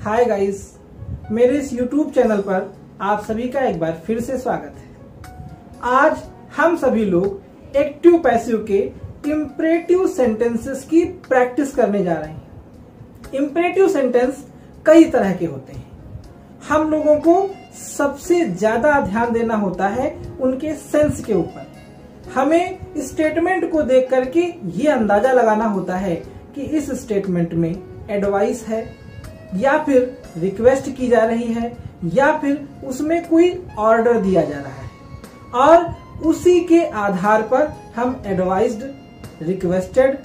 Hi guys, मेरे इस YouTube channel पर आप सभी का एक बार फिर से स्वागत है। आज हम सभी लोग एक्टिव पैसिव के इंपरेटिव सेंटेंसेस की प्रैक्टिस करने जा रहे हैं। इंपरेटिव सेंटेंस कई तरह के होते हैं। हम लोगों को सबसे ज्यादा ध्यान देना होता है उनके सेंस के ऊपर। हमें स्टेटमेंट को देख करके ये अंदाजा लगाना होता है कि इस स्टेटमेंट में एडवाइस है या फिर रिक्वेस्ट की जा रही है या फिर उसमें कोई ऑर्डर दिया जा रहा है, और उसी के आधार पर हम एडवाइज्ड, रिक्वेस्टेड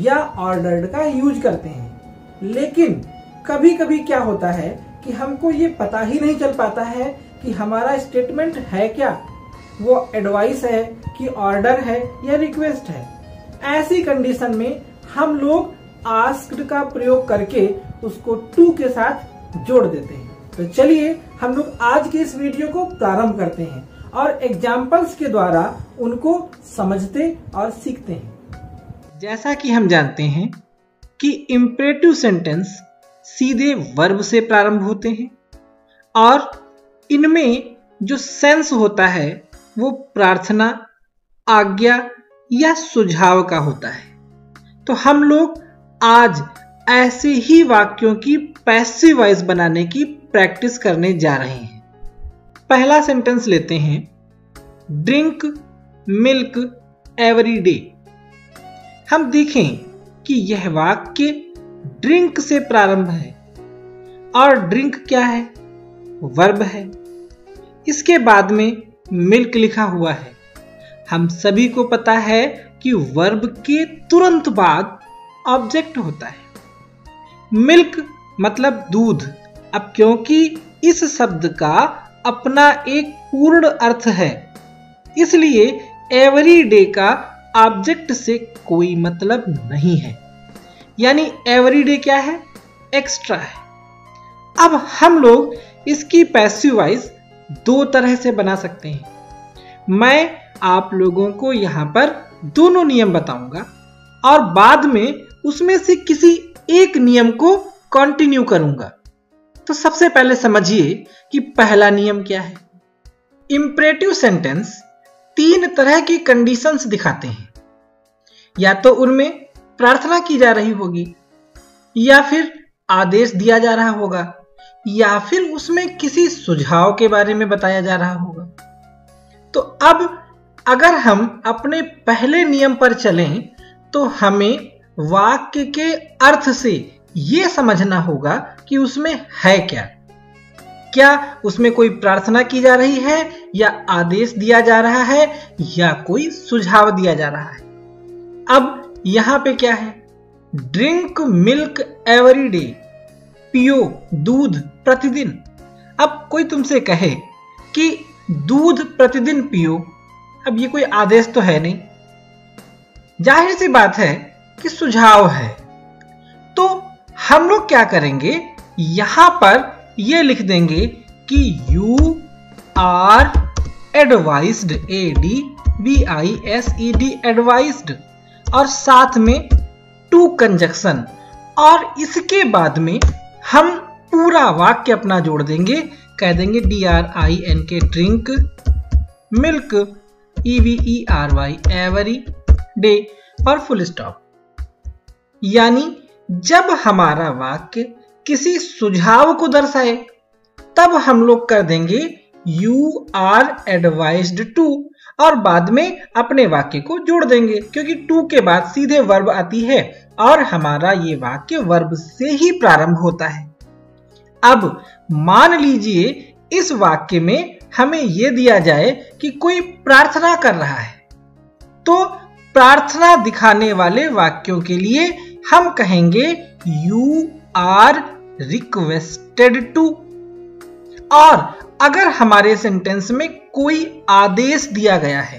या ऑर्डर्ड का यूज करते हैं। लेकिन कभी कभी क्या होता है कि हमको ये पता ही नहीं चल पाता है कि हमारा स्टेटमेंट है क्या, वो एडवाइस है कि ऑर्डर है या रिक्वेस्ट है। ऐसी कंडीशन में हम लोग आस्क्ड का प्रयोग करके उसको टू के साथ जोड़ देते हैं। तो चलिए हम लोग आज के इस वीडियो को प्रारंभ करते हैं और एग्जाम्पल्स के द्वारा उनको समझते और सीखते हैं। जैसा कि हम जानते हैं कि इंपरेटिव सेंटेंस सीधे वर्ब से प्रारंभ होते हैं और इनमें जो सेंस होता है वो प्रार्थना, आज्ञा या सुझाव का होता है। तो हम लोग आज ऐसे ही वाक्यों की पैसिव वॉइस बनाने की प्रैक्टिस करने जा रहे हैं। पहला सेंटेंस लेते हैं, ड्रिंक मिल्क एवरी डे। हम देखें कि यह वाक्य ड्रिंक से प्रारंभ है और ड्रिंक क्या है? वर्ब है। इसके बाद में मिल्क लिखा हुआ है। हम सभी को पता है कि वर्ब के तुरंत बाद ऑब्जेक्ट होता है। मिल्क मतलब दूध। अब क्योंकि इस शब्द का अपना एक पूर्ण अर्थ है, इसलिए एवरी डे का ऑब्जेक्ट से कोई मतलब नहीं है। यानी एवरी डे क्या है? एक्स्ट्रा है। अब हम लोग इसकी पैसिव वॉइस दो तरह से बना सकते हैं। मैं आप लोगों को यहां पर दोनों नियम बताऊंगा और बाद में उसमें से किसी एक नियम को कंटिन्यू करूंगा। तो सबसे पहले समझिए कि पहला नियम क्या है। इंपरेटिव सेंटेंस तीन तरह की कंडीशंस दिखाते हैं। या तो उनमें प्रार्थना की जा रही होगी, या फिर आदेश दिया जा रहा होगा, या फिर उसमें किसी सुझाव के बारे में बताया जा रहा होगा। तो अब अगर हम अपने पहले नियम पर चलें तो हमें वाक्य के अर्थ से यह समझना होगा कि उसमें है क्या। क्या उसमें कोई प्रार्थना की जा रही है, या आदेश दिया जा रहा है, या कोई सुझाव दिया जा रहा है। अब यहां पे क्या है? ड्रिंक मिल्क एवरी डे, पियो दूध प्रतिदिन। अब कोई तुमसे कहे कि दूध प्रतिदिन पियो, अब ये कोई आदेश तो है नहीं, जाहिर सी बात है कि सुझाव है। तो हम लोग क्या करेंगे, यहां पर ये लिख देंगे कि you are advised, ADVISED advised, और साथ में टू कंजक्शन, और इसके बाद में हम पूरा वाक्य अपना जोड़ देंगे। कह देंगे DRINK drink, milk EVERY every day, और फुल स्टॉप। यानी जब हमारा वाक्य किसी सुझाव को दर्शाए तब हम लोग कर देंगे यू आर एडवाइज्ड टू, और बाद में अपने वाक्य को जोड़ देंगे, क्योंकि टू के बाद सीधे वर्ब आती है और हमारा ये वाक्य वर्ब से ही प्रारंभ होता है। अब मान लीजिए इस वाक्य में हमें यह दिया जाए कि कोई प्रार्थना कर रहा है, तो प्रार्थना दिखाने वाले वाक्यों के लिए हम कहेंगे यू आर रिक्वेस्टेड टू। और अगर हमारे सेंटेंस में कोई आदेश दिया गया है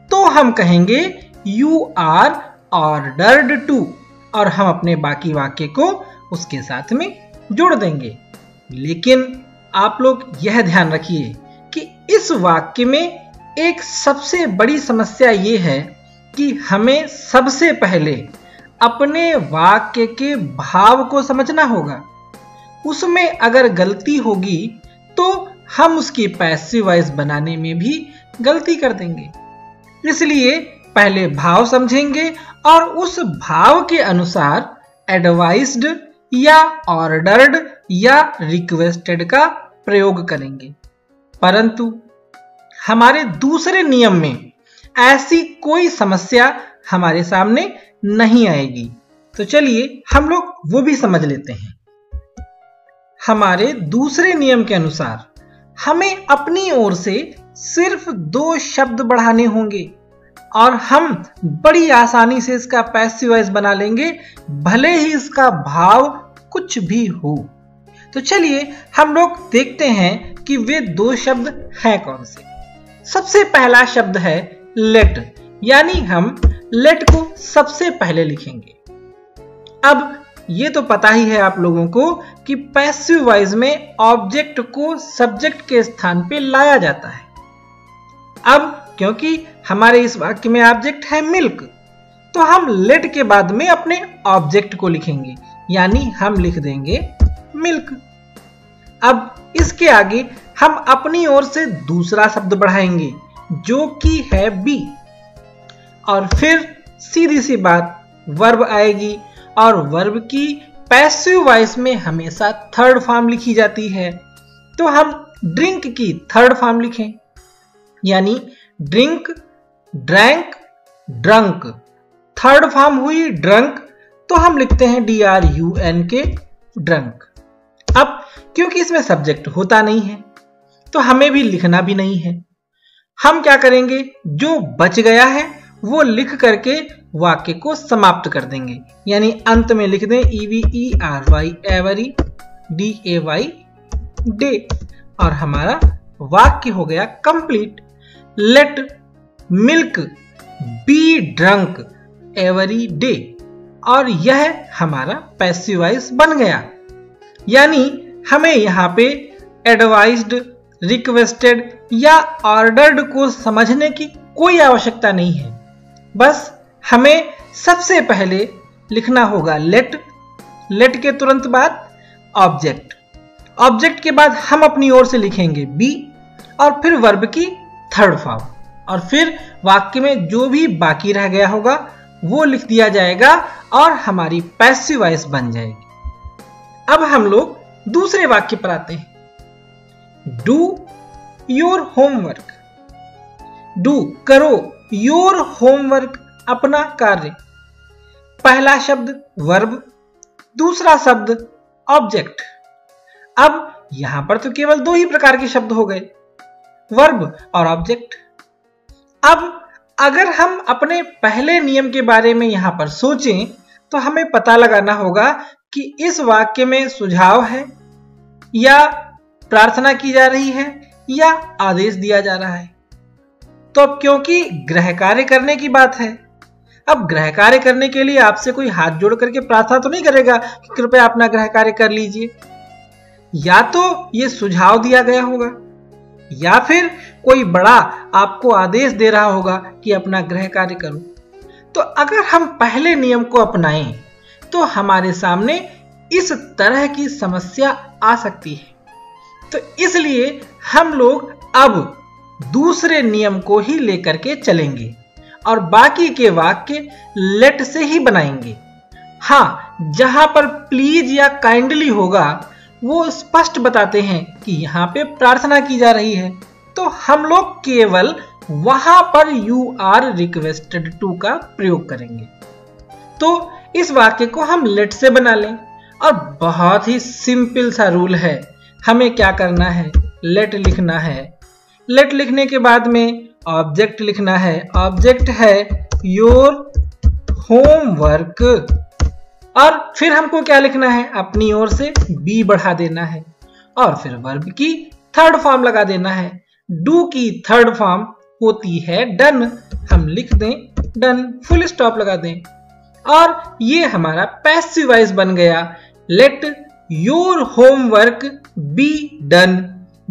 तो हम कहेंगे यू आर ऑर्डर्ड टू, और हम अपने बाकी वाक्य को उसके साथ में जोड़ देंगे। लेकिन आप लोग यह ध्यान रखिए कि इस वाक्य में एक सबसे बड़ी समस्या ये है कि हमें सबसे पहले अपने वाक्य के भाव को समझना होगा। उसमें अगर गलती होगी तो हम उसकी पैसिव वॉइस बनाने में भी गलती कर देंगे। इसलिए पहले भाव समझेंगे और उस भाव के अनुसार एडवाइज्ड या ऑर्डर्ड या रिक्वेस्टेड का प्रयोग करेंगे। परंतु हमारे दूसरे नियम में ऐसी कोई समस्या हमारे सामने नहीं आएगी। तो चलिए हम लोग वो भी समझ लेते हैं। हमारे दूसरे नियम के अनुसार हमें अपनी ओर से सिर्फ 2 शब्द बढ़ाने होंगे और हम बड़ी आसानी से इसका पैसिव वॉइस बना लेंगे, भले ही इसका भाव कुछ भी हो। तो चलिए हम लोग देखते हैं कि वे 2 शब्द हैं कौन से। सबसे पहला शब्द है लेट, यानी हम लेट को सबसे पहले लिखेंगे। अब ये तो पता ही है आप लोगों को कि पैसिव वॉइस में ऑब्जेक्ट को सब्जेक्ट के स्थान पे लाया जाता है। अब क्योंकि हमारे इस वाक्य में ऑब्जेक्ट है मिल्क, तो हम लेट के बाद में अपने ऑब्जेक्ट को लिखेंगे, यानी हम लिख देंगे मिल्क। अब इसके आगे हम अपनी ओर से दूसरा शब्द बढ़ाएंगे जो कि है बी, और फिर सीधी सी बात वर्ब आएगी, और वर्ब की पैसिव वॉइस में हमेशा थर्ड फॉर्म लिखी जाती है। तो हम ड्रिंक की थर्ड फॉर्म लिखें, यानी drink, drank, drunk. Third form हुई ड्रंक, तो हम लिखते हैं DRUNK, ड्रंक। अब क्योंकि इसमें सब्जेक्ट होता नहीं है तो हमें भी लिखना भी नहीं है। हम क्या करेंगे, जो बच गया है वो लिख करके वाक्य को समाप्त कर देंगे, यानी अंत में लिख दें EVERY, एवरी, DAY, डे, और हमारा वाक्य हो गया complete. Let milk be drunk every day, और यह हमारा पैसिव वॉइस बन गया। यानी हमें यहाँ पे एडवाइज्ड, रिक्वेस्टेड या ऑर्डर्ड को समझने की कोई आवश्यकता नहीं है। बस हमें सबसे पहले लिखना होगा लेट, लेट के तुरंत बाद ऑब्जेक्ट, ऑब्जेक्ट के बाद हम अपनी ओर से लिखेंगे बी, और फिर वर्ब की थर्ड फॉर्म, और फिर वाक्य में जो भी बाकी रह गया होगा वो लिख दिया जाएगा और हमारी पैसिव वॉइस बन जाएगी। अब हम लोग दूसरे वाक्य पर आते हैं। डू योर होमवर्क, डू करो, योर होमवर्क अपना कार्य। पहला शब्द वर्ब, दूसरा शब्द ऑब्जेक्ट। अब यहां पर तो केवल 2 ही प्रकार के शब्द हो गए, वर्ब और ऑब्जेक्ट। अब अगर हम अपने पहले नियम के बारे में यहां पर सोचें तो हमें पता लगाना होगा कि इस वाक्य में सुझाव है या प्रार्थना की जा रही है या आदेश दिया जा रहा है। तो अब क्योंकि गृह कार्य करने की बात है, अब गृह कार्य करने के लिए आपसे कोई हाथ जोड़ करके प्रार्थना तो नहीं करेगा कि कृपया अपना गृह कार्य कर लीजिए। या तो ये सुझाव दिया गया होगा या फिर कोई बड़ा आपको आदेश दे रहा होगा कि अपना गृह कार्य करो। तो अगर हम पहले नियम को अपनाएं तो हमारे सामने इस तरह की समस्या आ सकती है। तो इसलिए हम लोग अब दूसरे नियम को ही लेकर के चलेंगे और बाकी के वाक्य लेट से ही बनाएंगे। हाँ, जहां पर प्लीज या काइंडली होगा वो स्पष्ट बताते हैं कि यहाँ पे प्रार्थना की जा रही है, तो हम लोग केवल वहां पर यू आर रिक्वेस्टेड टू का प्रयोग करेंगे। तो इस वाक्य को हम लेट से बना लें और बहुत ही सिंपल सा रूल है। हमें क्या करना है, लेट लिखना है, लेट लिखने के बाद में ऑब्जेक्ट लिखना है। ऑब्जेक्ट है योर होमवर्क, और फिर हमको क्या लिखना है, अपनी ओर से बी बढ़ा देना है और फिर वर्ब की थर्ड फॉर्म लगा देना है। डू की थर्ड फॉर्म होती है डन, हम लिख दें डन, फुल स्टॉप लगा दें, और ये हमारा पैसिव वॉइस बन गया, let your homework be done.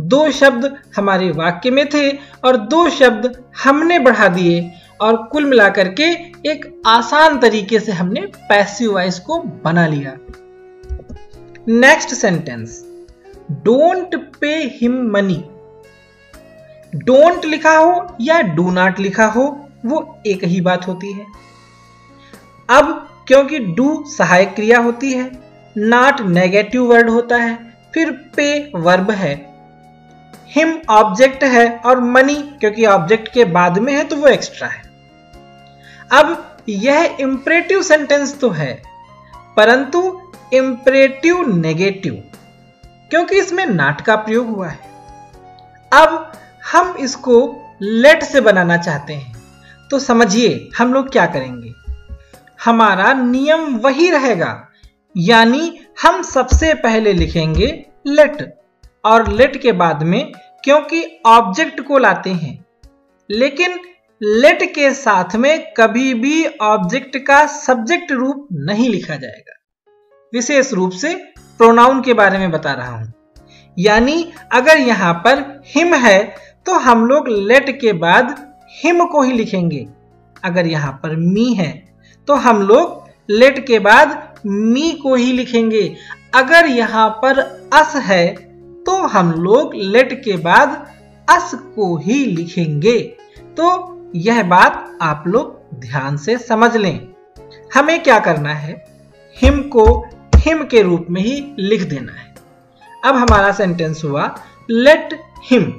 2 शब्द हमारे वाक्य में थे और 2 शब्द हमने बढ़ा दिए और कुल मिलाकर के एक आसान तरीके से हमने पैसिव वॉइस को बना लिया। Next sentence, don't pay him money. Don't लिखा हो या डू नॉट लिखा हो वो एक ही बात होती है। अब क्योंकि डू सहायक क्रिया होती है, नॉट नेगेटिव वर्ड होता है, फिर पे वर्ब है, हिम ऑब्जेक्ट है और मनी क्योंकि ऑब्जेक्ट के बाद में है तो वो एक्स्ट्रा है। अब यह इंपरेटिव सेंटेंस तो है परंतु इंपरेटिव नेगेटिव क्योंकि इसमें नॉट का प्रयोग हुआ है। अब हम इसको लेट से बनाना चाहते हैं तो समझिए हम लोग क्या करेंगे। हमारा नियम वही रहेगा, यानी हम सबसे पहले लिखेंगे लेट और लेट के बाद में क्योंकि ऑब्जेक्ट को लाते हैं, लेकिन लेट के साथ में कभी भी ऑब्जेक्ट का सब्जेक्ट रूप नहीं लिखा जाएगा। विशेष रूप से प्रोनाउन के बारे में बता रहा हूं, यानी अगर यहां पर हिम है तो हम लोग लेट के बाद हिम को ही लिखेंगे। अगर यहां पर मी है तो हम लोग लेट के बाद मी को ही लिखेंगे। अगर यहां पर अस है तो हम लोग लेट के बाद अस को ही लिखेंगे। तो यह बात आप लोग ध्यान से समझ लें। हमें क्या करना है, हिम को हिम के रूप में ही लिख देना है। अब हमारा सेंटेंस हुआ लेट हिम।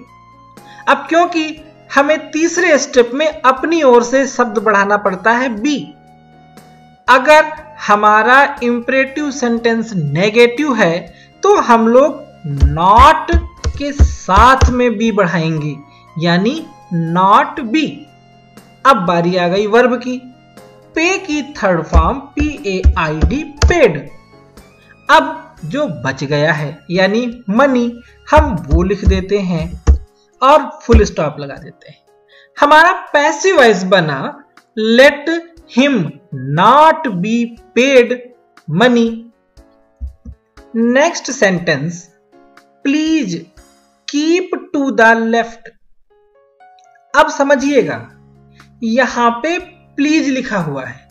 अब क्योंकि हमें तीसरे स्टेप में अपनी ओर से शब्द बढ़ाना पड़ता है बी। अगर हमारा इंपरेटिव सेंटेंस नेगेटिव है तो हम लोग नॉट के साथ में बी बढ़ाएंगे, यानी नॉट बी। अब बारी आ गई वर्ब की। पे की थर्ड फॉर्म PAID, पेड। अब जो बच गया है यानी मनी, हम वो लिख देते हैं और फुल स्टॉप लगा देते हैं। हमारा पैसिव वॉइस बना let him not be paid money. Next sentence, please keep to the left. अब समझिएगा यहां पे प्लीज लिखा हुआ है।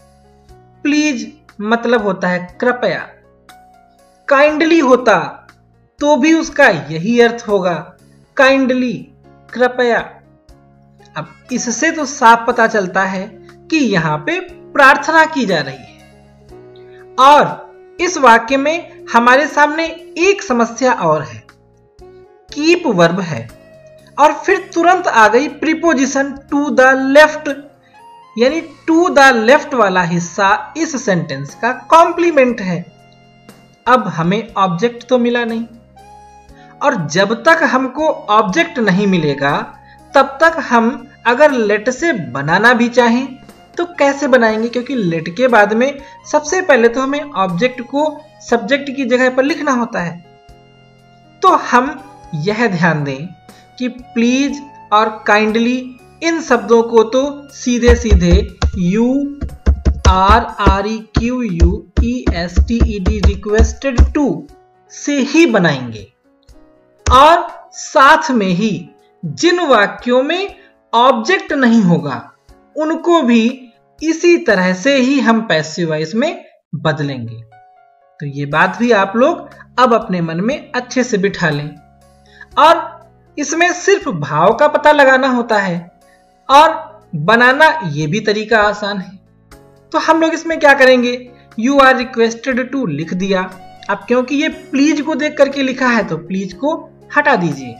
प्लीज मतलब होता है कृपया। काइंडली होता तो भी उसका यही अर्थ होगा, काइंडली, कृपया। अब इससे तो साफ पता चलता है कि यहां पे प्रार्थना की जा रही है। और इस वाक्य में हमारे सामने एक समस्या और है। कीप वर्ब है और फिर तुरंत आ गई प्रीपोजिशन टू द लेफ्ट, यानी टू द लेफ्ट वाला हिस्सा इस सेंटेंस का कॉम्प्लीमेंट है। अब हमें ऑब्जेक्ट तो मिला नहीं, और जब तक हमको ऑब्जेक्ट नहीं मिलेगा तब तक हम अगर लेट से बनाना भी चाहें तो कैसे बनाएंगे, क्योंकि लेट के बाद में सबसे पहले तो हमें ऑब्जेक्ट को सब्जेक्ट की जगह पर लिखना होता है। तो हम यह ध्यान दें कि प्लीज और काइंडली इन शब्दों को तो सीधे सीधे URREQUESTED रिक्वेस्टेड टू से ही बनाएंगे। और साथ में ही जिन वाक्यों में ऑब्जेक्ट नहीं होगा उनको भी इसी तरह से ही हम पैसिव वॉइस में बदलेंगे। तो ये बात भी आप लोग अब अपने मन में अच्छे से बिठा लें। और इसमें सिर्फ भाव का पता लगाना होता है और बनाना ये भी तरीका आसान है। तो हम लोग इसमें क्या करेंगे, यू आर रिक्वेस्टेड टू लिख दिया। अब क्योंकि ये प्लीज को देख करके लिखा है तो प्लीज को हटा दीजिए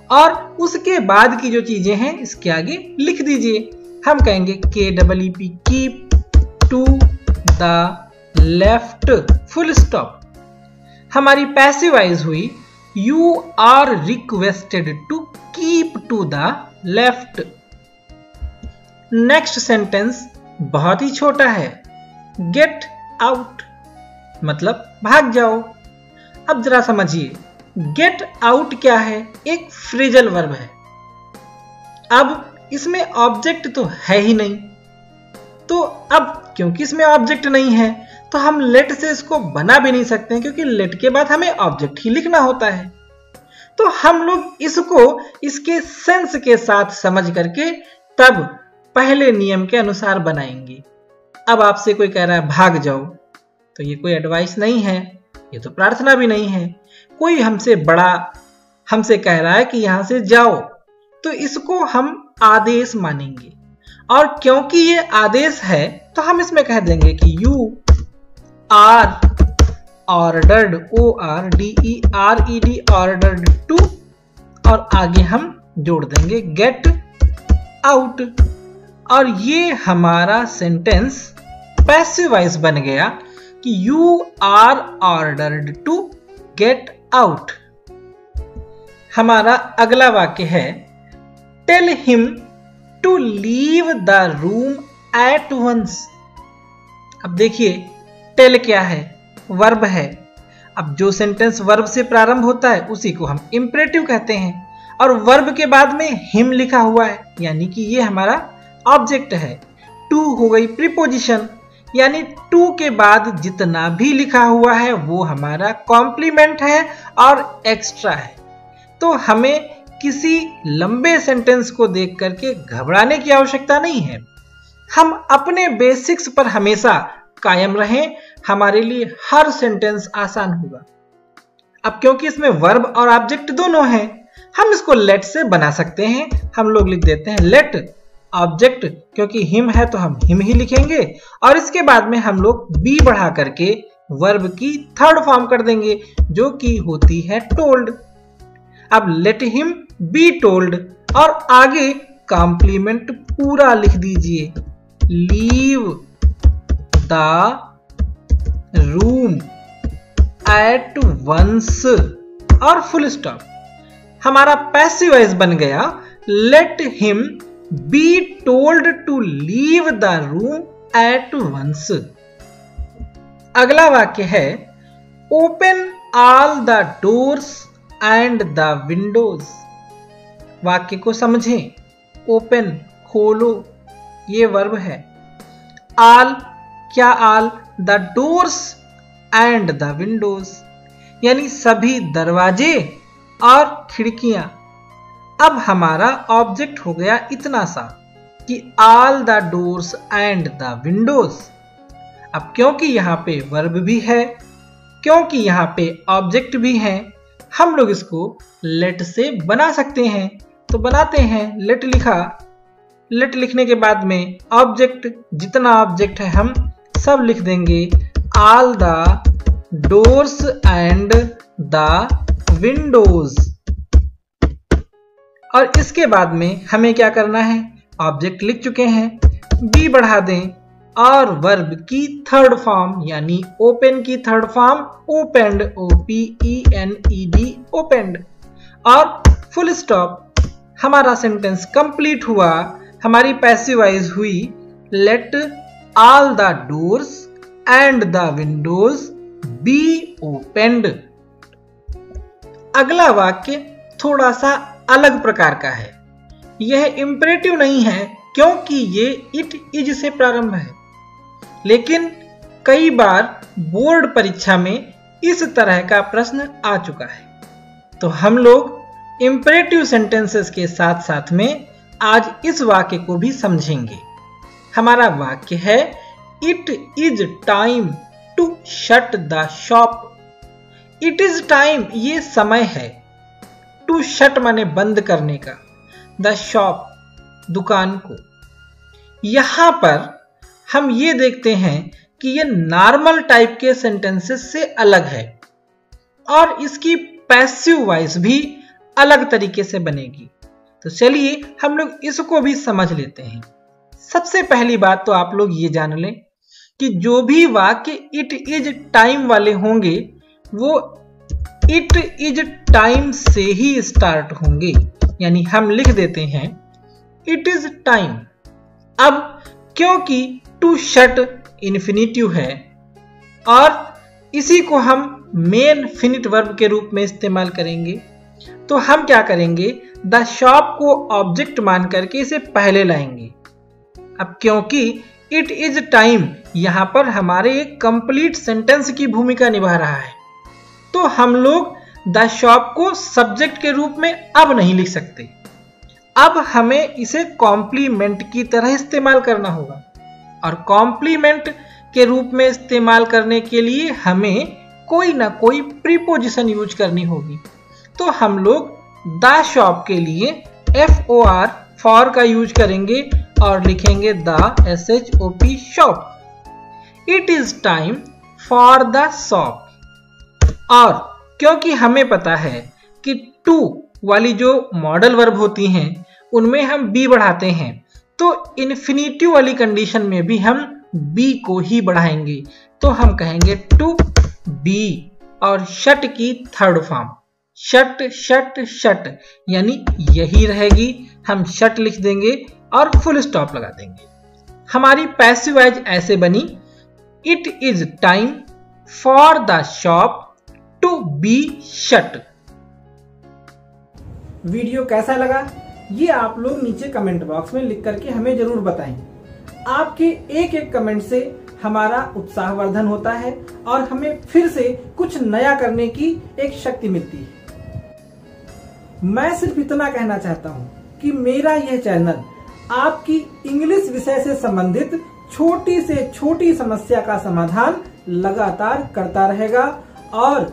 और उसके बाद की जो चीजें हैं इसके आगे लिख दीजिए। हम कहेंगे KEEP, keep to the left, full stop. हमारी पैसिव वॉइस हुई you are requested to keep to the left. Next sentence बहुत ही छोटा है, गेट आउट मतलब भाग जाओ। अब जरा समझिए, गेट आउट क्या है, एक फ्रेजल वर्ब है। अब इसमें ऑब्जेक्ट तो है ही नहीं, तो अब क्योंकि इसमें ऑब्जेक्ट नहीं है तो हम लेट से इसको बना भी नहीं सकते, क्योंकि लेट के बाद हमें ऑब्जेक्ट ही लिखना होता है। तो हम लोग इसको इसके सेंस के साथ समझ करके तब पहले नियम के अनुसार बनाएंगे। अब आपसे कोई कह रहा है भाग जाओ, तो ये कोई एडवाइस नहीं है। ये तो प्रार्थना भी नहीं है। कोई हमसे बड़ा हमसे कह रहा है कि यहां से जाओ, तो इसको हम आदेश मानेंगे। और क्योंकि ये आदेश है तो हम इसमें कह देंगे कि you are ordered, ORDERED ordered to, और आगे हम जोड़ देंगे गेट आउट। और ये हमारा सेंटेंस पैसिव वॉइस बन गया कि you are ordered to get out. हमारा अगला वाक्य है tell him to leave the room at once. अब देखिए टेल क्या है, वर्ब है। अब जो सेंटेंस वर्ब से प्रारंभ होता है उसी को हम इंपरेटिव कहते हैं, और वर्ब के बाद में हिम लिखा हुआ है, यानी कि ये हमारा ऑब्जेक्ट है। टू हो गई प्रीपोजिशन, यानी टू के बाद जितना भी लिखा हुआ है वो हमारा कॉम्प्लीमेंट है और एक्स्ट्रा है। तो हमें किसी लंबे सेंटेंस को देख करके घबराने की आवश्यकता नहीं है। हम अपने बेसिक्स पर हमेशा कायम रहें, हमारे लिए हर सेंटेंस आसान होगा। अब क्योंकि इसमें वर्ब और ऑब्जेक्ट दोनों हैं, हम इसको लेट से बना सकते हैं। हम लोग लिख देते हैं लेट ऑब्जेक्ट, क्योंकि हिम है तो हम हिम ही लिखेंगे, और इसके बाद में हम लोग बी बढ़ा करके वर्ब की थर्ड फॉर्म कर देंगे जो कि होती है टोल्ड। अब लेट हिम बी टोल्ड, और आगे कॉम्प्लीमेंट पूरा लिख दीजिए, leave the room at once, और फुल स्टॉप। हमारा पैसिव वॉइस बन गया let him be told to leave the room at once. अगला वाक्य है open all the doors and the windows. वाक्य को समझें, ओपन खोलो ये वर्ब है, ऑल क्या all, the doors and the Windows यानी सभी दरवाजे और खिड़कियां। अब हमारा ऑब्जेक्ट हो गया इतना सा कि all the doors and the Windows. अब क्योंकि यहां पे वर्ब भी है, क्योंकि यहां पे ऑब्जेक्ट भी है, हम लोग इसको लेट से बना सकते हैं। तो बनाते हैं, लेट लिखा, लेट लिखने के बाद में ऑब्जेक्ट, जितना ऑब्जेक्ट है हम सब लिख देंगे, all the doors and the Windows. और इसके बाद में हमें क्या करना है, ऑब्जेक्ट लिख चुके हैं, बी बढ़ा दें और वर्ब की थर्ड फॉर्म यानी ओपन की third form opened, OPENED opened, और फुल स्टॉप। हमारा सेंटेंस कंप्लीट हुआ, हमारी पैसिव वॉइस हुई let all the doors and the Windows be opened. अगला वाक्य थोड़ा सा अलग प्रकार का है। यह इंपरेटिव नहीं है क्योंकि ये इट इज से प्रारंभ है, लेकिन कई बार बोर्ड परीक्षा में इस तरह का प्रश्न आ चुका है। तो हम लोग इंपरेटिव सेंटेंसेस के साथ साथ में आज इस वाक्य को भी समझेंगे। हमारा वाक्य है it is time to shut the shop. It is time ये समय है, टू शट माने बंद करने का, द शॉप दुकान को। यहां पर हम ये देखते हैं कि ये नॉर्मल टाइप के सेंटेंसेस से अलग है और इसकी पैसिव वॉइस भी अलग तरीके से बनेगी। तो चलिए हम लोग इसको भी समझ लेते हैं। सबसे पहली बात तो आप लोग ये जान लें कि जो भी वाक्य इट इज टाइम वाले होंगे वो इट इज टाइम से ही स्टार्ट होंगे, यानी हम लिख देते हैं इट इज टाइम। अब क्योंकि टू शट इन्फिनिटिव है और इसी को हम मेन फिनिट वर्ब के रूप में इस्तेमाल करेंगे, तो हम क्या करेंगे, द शॉप को ऑब्जेक्ट मान करके इसे पहले लाएंगे। अब क्योंकि इट इज टाइम यहां पर हमारे एक कंप्लीट सेंटेंस की भूमिका निभा रहा है, तो हम लोग द शॉप को सब्जेक्ट के रूप में अब नहीं लिख सकते। अब हमें इसे कॉम्प्लीमेंट की तरह इस्तेमाल करना होगा, और कॉम्प्लीमेंट के रूप में इस्तेमाल करने के लिए हमें कोई ना कोई प्रीपोजिशन यूज करनी होगी। तो हम लोग द शॉप के लिए FOR फॉर का यूज करेंगे और लिखेंगे the SHOP shop. It is time for the shop. और क्योंकि हमें पता है कि टू वाली जो मॉडल वर्ब होती हैं उनमें हम बी बढ़ाते हैं, तो इन्फिनिटिव वाली कंडीशन में भी हम बी को ही बढ़ाएंगे। तो हम कहेंगे टू बी। और शट की third form shut shut shut यानी यही रहेगी। हम शट लिख देंगे और फुल स्टॉप लगा देंगे। हमारी पैसिव वॉइस ऐसे बनी, it is time for the shop to be shut. Video कैसा लगा ये आप लोग नीचे कमेंट बॉक्स में लिख करके हमें जरूर बताएं। आपके एक एक कमेंट से हमारा उत्साहवर्धन होता है और हमें फिर से कुछ नया करने की एक शक्ति मिलती है। मैं सिर्फ इतना कहना चाहता हूँ कि मेरा यह चैनल आपकी इंग्लिश विषय से संबंधित छोटी से छोटी समस्या का समाधान लगातार करता रहेगा और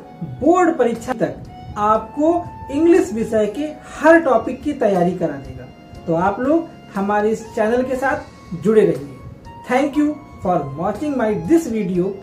बोर्ड परीक्षा तक आपको इंग्लिश विषय के हर टॉपिक की तैयारी करा देगा। तो आप लोग हमारे इस चैनल के साथ जुड़े रहिए। Thank you for watching my this video.